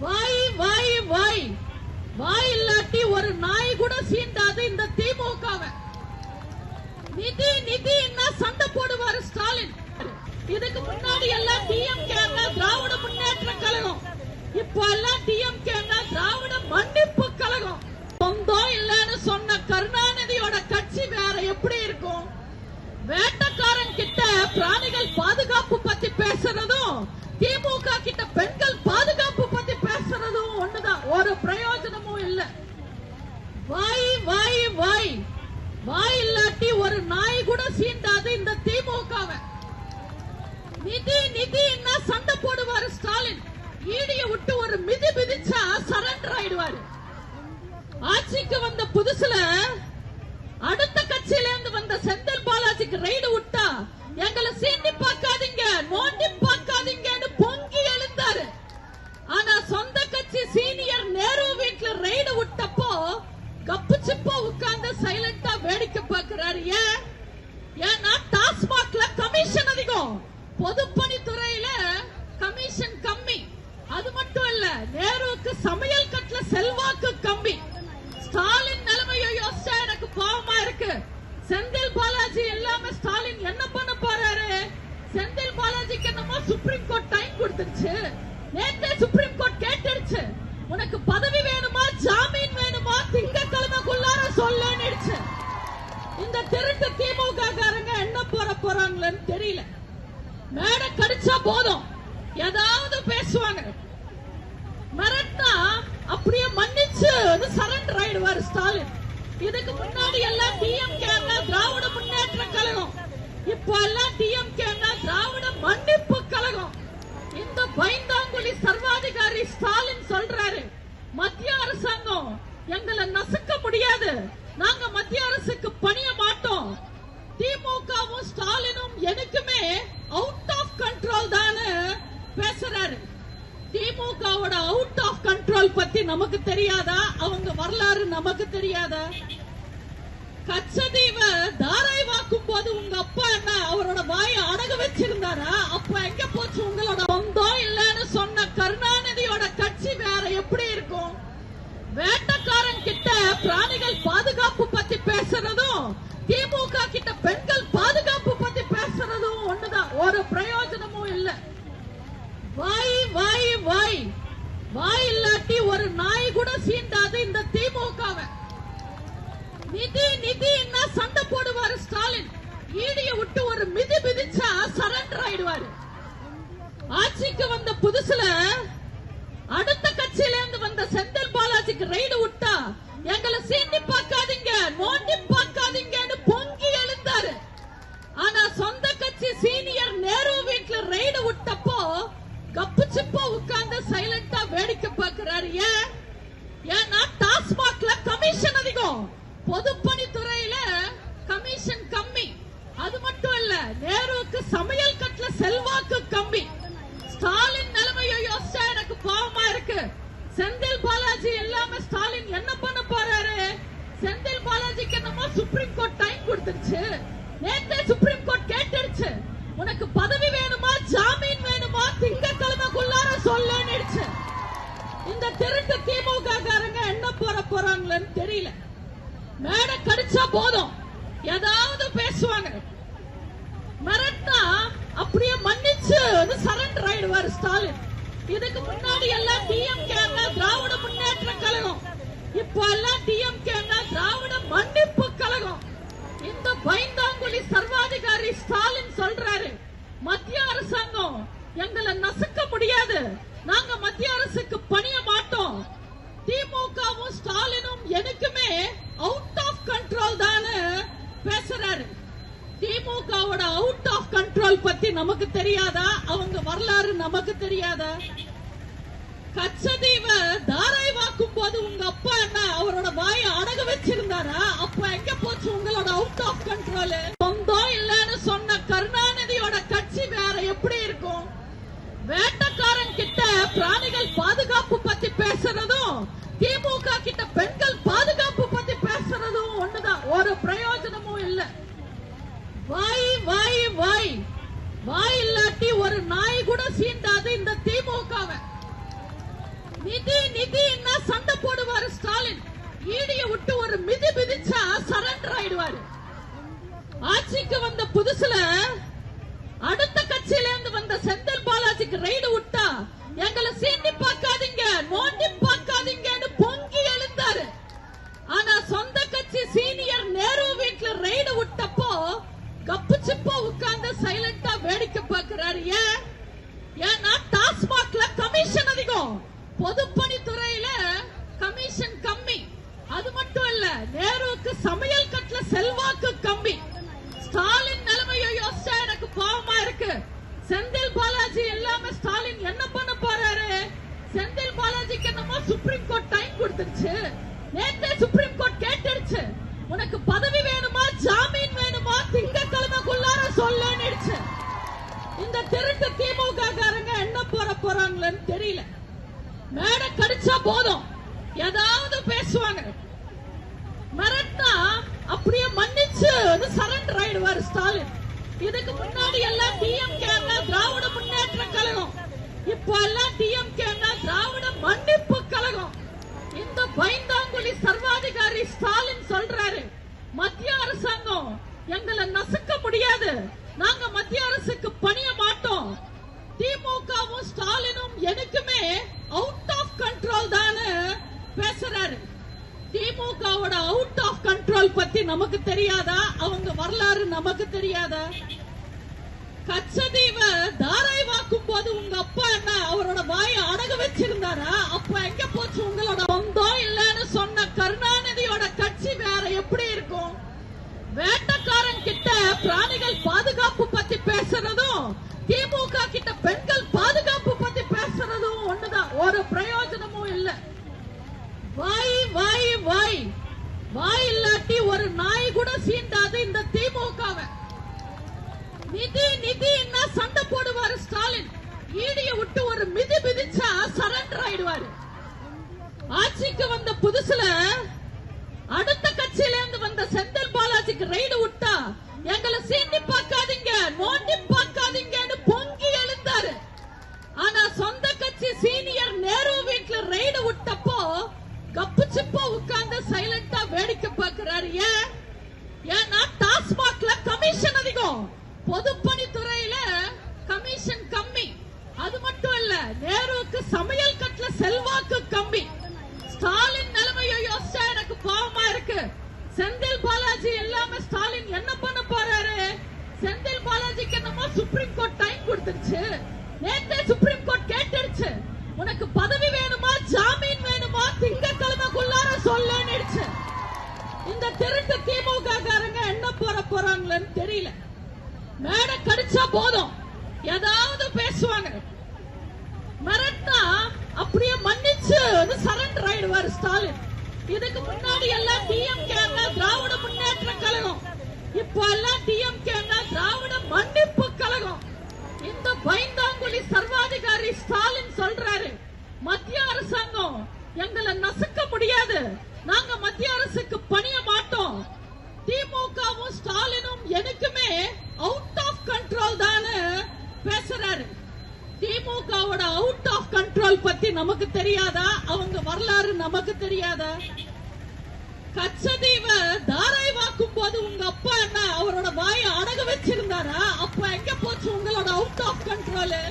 வாய் வாய் வாய் வாய் இல்லாட்டி ஒரு நாய் கூட சீண்டாது இந்த திமுகவை. நிதி நிதி என்ன சண்டை போடுவாரு ஸ்டாலின். இதுக்கு முன்னாடி எல்லாம் டிஎம்கே திராவிட முன்னேற்ற கழகம், இப்ப எல்லாம் டிஎம்கே திராவிட மன்னிப்பு கழகம். சொந்தம் இல்லன்னு சொன்ன கருணாநிதியோட கட்சி வேற எப்படி இருக்கும்? வேட்டக்காரன் கிட்ட பிராணிகள் பாதுகாப்பு பத்தி பேசுறதும் திமுக கிட்ட பெண்கள் பாதுகாப்பு பத்தி பேசுறதும் ஒண்ணுதான், ஒரு பிரயோஜனமும் இல்ல. வாய் வாய் வாய் வாய் இல்லாட்டி ஒரு நாய் கூட சீண்டாது இந்த திமுகவை. நிதி நிதி என்ன சண்டை போடுவாரு ஸ்டாலின். ஈடிய விட்டு ஒரு மிதி மிதிச்சா சரண்டர் ஆயிடுவாரு. ஆட்சிக்கு வந்த புதுசுல அடுத்த கட்சியில இருந்து வந்த செந்தில் பாலாஜிக்கு ரைடு விட்டா எங்களை சீண்டி பார்க்காதீங்க, நோண்டி பார்க்காதீங்கன்னு பொங்கி எழுந்தாரு. ஆனா சொந்த கட்சி சீனியர் நேரு வீட்டுல ரைடு விட்டப்போ கப்பு சிப்பா உட்கார்ந்து சைலண்டா வேடிக்கை பார்க்கிறாரு. ஏன்னா டாஸ்மாக்ல கமிஷன் அதிகம், பொதுப்பணித்துறையில கமிஷன் கம்மி. அது மட்டும் இல்ல, நேருவுக்கு சமையல் கட்டுல செல்வாக்கு கம்மி. ஸ்டாலின் நிலைமையை யோசிச்சா எனக்கு பாவமா இருக்கு. செந்தில் பாலாஜி இல்லாம ஸ்டாலின் என்ன பண்ண போறாரு? செந்தில் பாலாஜிக்கு என்னமோ சுப்ரீம் கோர்ட் டைம் கொடுத்துருச்சு. நேற்றே சுப்ரீம் கோர்ட் கேட்டுடுச்சு, உனக்கு பதவி வேணுமா ஜாமீன் வேணுமா திங்கட்கிழமைக்குள்ளார சொல்லுன்னு. இந்த திருட்டு திமுக காரங்க என்ன போறாங்கன்னு தெரியல. மேடை கடிச்சா போதும் ஏதாவது பேசுவாங்க. மிரட்டா அப்படியே மன்னிச்சு சரண்டர் ஆயிடுவாரு ஸ்டாலின். இதுக்கு முன்னாடி எல்லாம் டிஎம்கே திராவிட முன்னேற்ற கழகம், இப்ப எல்லாம் டிஎம்கே திராவிட மன்னிப்பு கழகம். இந்த பைந்தாங்குழி சர்வாதிகாரி ஸ்டாலின் சொல்றாரு, மத்திய அரசாங்கம் எங்களை நசுக்க முடியாது, நாங்க மத்திய அரசுக்கு பணிய மாட்டோம். திமுகவும் ஸ்டாலினும் எனக்குமே அவுட் ஆஃப் கண்ட்ரோல் தான் பேசுறாரு. திமுகவோட அவுட் ஆஃப் கண்ட்ரோல் பத்தி நமக்கு தெரியாதா? அவங்க வரலாறு நமக்கு தெரியாதா? கச்சதீவை தாராய் வாக்கும் போது உங்க அப்பா என்ன அவரோட வாயை அடக வச்சிருந்தாரா? அப்ப எங்க போச்சு உங்களோட சொந்தம் இல்லன்னு சொன்ன கருணாநிதியோட கட்சி வேற எப்படி இருக்கும்? வேட்டக்காரன் கிட்ட பிராணிகள் பாதுகாப்பு பத்தி பேசுறதும் திமுக கிட்ட பெண்கள் பாதுகாப்பு பத்தி பேசுறதும் ஒண்ணுதான், ஒரு பிரயோஜனமும் இல்ல. வாய் வாய் வாய் வாய் இல்லாட்டி ஒரு நாய் கூட சீண்டாது இந்த திமுகவை. நிதி நிதி என்ன சண்டை போடுவாரு ஸ்டாலின். ஈடிய விட்டு ஒரு மிதி மிதிச்சா சரண்டர் ஆயிடுவாரு. ஆட்சிக்கு வந்த புதுசுல அடுத்த கட்சியில இருந்து வந்த செந்தில் பாலாஜிக்கு ரைடு விட்டா எங்களை சீண்டி பார்க்காதீங்க, நோண்டி பார்க்காதீங்கன்னு பொங்கி எழுந்தாரு. ஆனா சொந்த கட்சி சீனியர் நேரு வீட்டுல ரைடு விட்டப்போ கப்பு சிப்பா உட்கார்ந்து சைலண்டா வேடிக்கை பார்க்கிறாரு. ஏன்னா டாஸ்மாக்ல கமிஷன் அதிகம், பொதுப்பணித்துறையில கமிஷன் கம்மி. அது மட்டும் இல்ல, நேருவுக்கு சமையல் கட்டுல செல்வாக்கு கம்மி. ஸ்டாலின் நிலைமையை யோசிச்சா எனக்கு பாவமா இருக்கு. செந்தில் பாலாஜி இல்லாம ஸ்டாலின் என்ன பண்ண போறாரு? செந்தில் பாலாஜிக்கு என்னமோ சுப்ரீம் கோர்ட் டைம் கொடுத்துருச்சு. நேற்றே சுப்ரீம் கோர்ட் கேட்டுடுச்சு, உனக்கு பதவி வேணுமா ஜாமீன் வேணுமா திங்கட்கிழமைக்குள்ளார சொல்லுன்னு. இந்த திருட்டு திமுக காரங்க என்ன போறாங்கன்னு தெரியல. மேடை கடிச்சா போதும் ஏதாவது பேசுவாங்க. மிரட்டா அப்படியே மன்னிச்சு சரண்டர் ஆயிடுவாரு ஸ்டாலின். இதுக்கு முன்னாடி எல்லாம் டிஎம்கே திராவிட முன்னேற்ற கழகம், இப்ப எல்லாம் டிஎம்கே திராவிட மன்னிப்பு கழகம். இந்த பைந்தாங்குழி சர்வாதிகாரி ஸ்டாலின் சொல்றாரு, மத்திய அரசாங்கம் எங்களை நசுக்க முடியாது, நாங்க மத்திய அரசுக்கு பணிய மாட்டோம். திமுகவும் ஸ்டாலினும் எனக்குமே அவுட் ஆஃப் கண்ட்ரோல் தான் பேசுறாரு. திமுகவோட அவுட் ஆஃப் கண்ட்ரோல் பத்தி நமக்கு தெரியாதா? அவங்க வரலாறு நமக்கு தெரியாதா? கச்சதீவை தாராய் வாக்கும் போது உங்க அப்பா என்ன அவரோட வாயை அடக வச்சிருந்தாரா? அப்ப எங்க போச்சு உங்களோட அவுட் ஆஃப் கண்ட்ரோல்? சொந்தம் இல்லன்னு சொன்ன கருணாநிதியோட கட்சி வேற எப்படி இருக்கும்? வேட்டக்காரன் கிட்ட பிராணிகள் பாதுகாப்பு பத்தி பேசுறதும் திமுக கிட்ட பெண்கள் பாதுகாப்பு பத்தி பேசுறதும் ஒண்ணுதான், ஒரு பிரயோஜனமும் இல்ல. வாய் வாய் வாய் வாய் இல்லாட்டி ஒரு நாய் கூட சீண்டாது இந்த திமுகவை. நிதி நிதின்னா சண்டை போடுவாரு ஸ்டாலின். ஈடிய விட்டு ஒரு மிதி மிதிச்சா சரண்டர் ஆயிடுவாரு. ஆட்சிக்கு வந்த புதுசுல அடுத்த கட்சியில இருந்து வந்த செந்தில் பாலாஜிக்கு ரைடு விட்டா எங்களை சீண்டி பார்க்காதீங்க, நோண்டி பார்க்காதீங்கன்னு பொங்கி எழுந்தாரு. ஆனா சொந்த கட்சி சீனியர் நேரு வீட்டுல ரைடு விட்டப்போ கப்பு சிப்பா உட்கார்ந்து சைலண்டா வேடிக்கை பார்க்கிறாரு. ஏன்னா டாஸ்மாக்ல கமிஷன் அதிகம், பொதுப்பணித்துறையில கமிஷன் கம்மி. அது மட்டும் இல்ல, நேருவுக்கு சமையல் கட்டுல செல்வாக்கு கம்மி. ஸ்டாலின் நிலைமையை யோசிச்சா எனக்கு பாவமா இருக்கு. செந்தில் பாலாஜி இல்லாம ஸ்டாலின் என்ன பண்ண போறாரு? செந்தில் பாலாஜிக்கு என்னமோ சுப்ரீம் கோர்ட் டைம் கொடுத்துருச்சு. நேத்தே சுப்ரீம் கோர்ட் கேட்டுடுச்சு, உனக்கு பதவி வேணுமா ஜாமீன் வேணுமா திங்கட்கிழமைக்குள்ளார சொல்லுன்னு. இந்த திருட்டு திமுக காரங்க என்ன போறாங்கன்னு தெரியல. மேடை கடிச்சா போதும் ஏதாவது பேசுவாங்க. மிரட்டா அப்படியே மன்னிச்சு சரண்டர் ஆயிடுவாரு ஸ்டாலின். இதுக்கு முன்னாடி எல்லாம் டிஎம்கே திராவிட முன்னேற்ற கழகம், இப்ப எல்லாம் டிஎம்கே திராவிட மன்னிப்பு கழகம். இந்த பைந்தாங்குழி சர்வாதிகாரி ஸ்டாலின் சொல்றாரு, மத்திய அரசாங்கம் எங்களை நசுக்க முடியாது, நாங்க மத்திய அரசுக்கு பணிய மாட்டோம். திமுகவும் ஸ்டாலினும் எனக்குமே அவுட் ஆஃப் கண்ட்ரோல் தான் பேசுறாரு. திமுகவோட அவுட் ஆஃப் கண்ட்ரோல் பத்தி நமக்கு தெரியாதா? அவங்க வரலாறு நமக்கு தெரியாதா? கச்சதீவை தாராய் வாக்கும் போது உங்க அப்பா என்ன அவரோட வாயை அடக வச்சிருந்தாரா? அப்ப எங்க போச்சு உங்களோட சொந்தம் இல்லன்னு சொன்ன கருணாநிதியோட கட்சி வேற எப்படி இருக்கும்? வேட்டக்காரன் கிட்ட பிராணிகள் பாதுகாப்பு பத்தி பேசுறதும் திமுக கிட்ட பெண்கள் பாதுகாப்பு பத்தி பேசுறதும் ஒண்ணுதான், ஒரு பிரயோஜனமும் இல்ல. வாய் வாய் வாய் வாய் இல்லாட்டி ஒரு நாய் கூட சீண்டாது இந்த திமுகவை. நிதி நிதின்னா சண்டை போடுவாரு ஸ்டாலின். ஈடிய விட்டு ஒரு மிதி மிதிச்சா சரண்டர் ஆயிடுவாரு. ஆட்சிக்கு வந்த புதுசுல அடுத்த கட்சியில இருந்து வந்த செந்தில் பாலாஜிக்கு ரைடு விட்டா எங்களை சீண்டி பார்க்காதீங்க, நோண்டி பார்க்காதீங்கன்னு பொங்கி எழுந்தாரு. ஆனா சொந்த கட்சி சீனியர் நேரு வீட்டுல ரைடு விட்டப்போ கப்பு சிப்பா உட்கார்ந்து சைலண்டா வேடிக்கை பார்க்கிறாரு. ஏன்னா டாஸ்மாக்ல கமிஷன் அதிகம், பொதுப்பணித்துறையில கமிஷன் கம்மி. அது மட்டும் இல்ல, நேருவுக்கு சமையல் கட்டுல செல்வாக்கு கம்மி. ஸ்டாலின் நிலைமையை யோசிச்சா எனக்கு பாவமா இருக்கு. செந்தில் பாலாஜி இல்லாம ஸ்டாலின் என்ன பண்ண போறாரு? செந்தில் பாலாஜிக்கு என்னமோ சுப்ரீம் கோர்ட் டைம் கொடுத்துருச்சு. நேத்தே சுப்ரீம் கோர்ட் கேட்டுடுச்சு, உனக்கு பதவி வேணுமா ஜாமீன் வேணுமா திங்கட்கிழமைக்குள்ளார சொல்லுன்னு. இந்த திருட்டு திமுக காரங்க என்ன போறாங்கன்னு தெரியல. மேடை கடிச்சா போதும் ஏதாவது பேசுவாங்க. மிரட்டா அப்படியே மன்னிச்சு சரண்டர் ஆயிடுவாரு ஸ்டாலின். இதுக்கு முன்னாடி எல்லாம் டிஎம்கே திராவிட முன்னேற்ற கழகம், இப்ப எல்லாம் டிஎம்கே திராவிட மன்னிப்பு கழகம். இந்த பைந்தாங்குழி சர்வாதிகாரி ஸ்டாலின் சொல்றாரு, மத்திய அரசாங்கம் எங்களை நசுக்க முடியாது, நாங்க மத்திய அரசுக்கு பணிய மாட்டோம். திமுகவும் ஸ்டாலினும் எனக்குமே அவுட் ஆஃப் கண்ட்ரோல் தான் பேசுறாரு. திமுகவோட அவுட் ஆஃப் கண்ட்ரோல் பத்தி நமக்கு தெரியாதா? அவங்க வரலாறு நமக்கு தெரியாதா? கச்சதீவை தாராய் வாக்கும் போது உங்க அப்பா என்ன அவரோட வாயை அடக வச்சிருந்தாரா? அப்ப எங்க போச்சு உங்களோட அவுட் ஆஃப் கண்ட்ரோல்?